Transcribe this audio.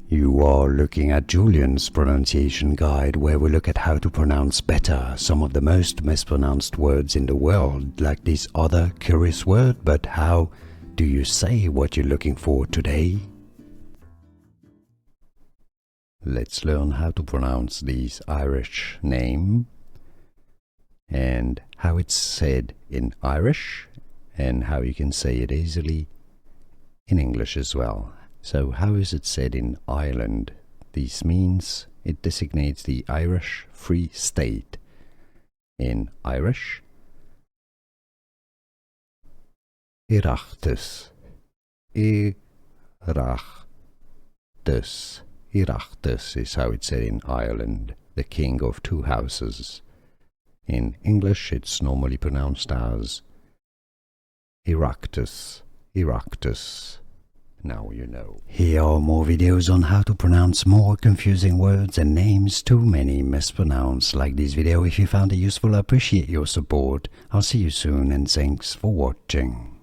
You are looking at Julian's pronunciation guide, where we look at how to pronounce better some of the most mispronounced words in the world, like this other curious word. But how do you say what you're looking for today? Let's learn how to pronounce this Irish name and how it's said in Irish and how you can say it easily in English as well. So how is it said in Ireland? This means it designates the Irish Free State. In Irish, Oireachtas. Oireachtas. Oireachtas is how it's said in Ireland, the king of two houses. In English, it's normally pronounced as Oireachtas. Oireachtas. Now you know. Here are more videos on how to pronounce more confusing words and names too many mispronounced. Like this video if you found it useful. I appreciate your support. I'll see you soon and thanks for watching.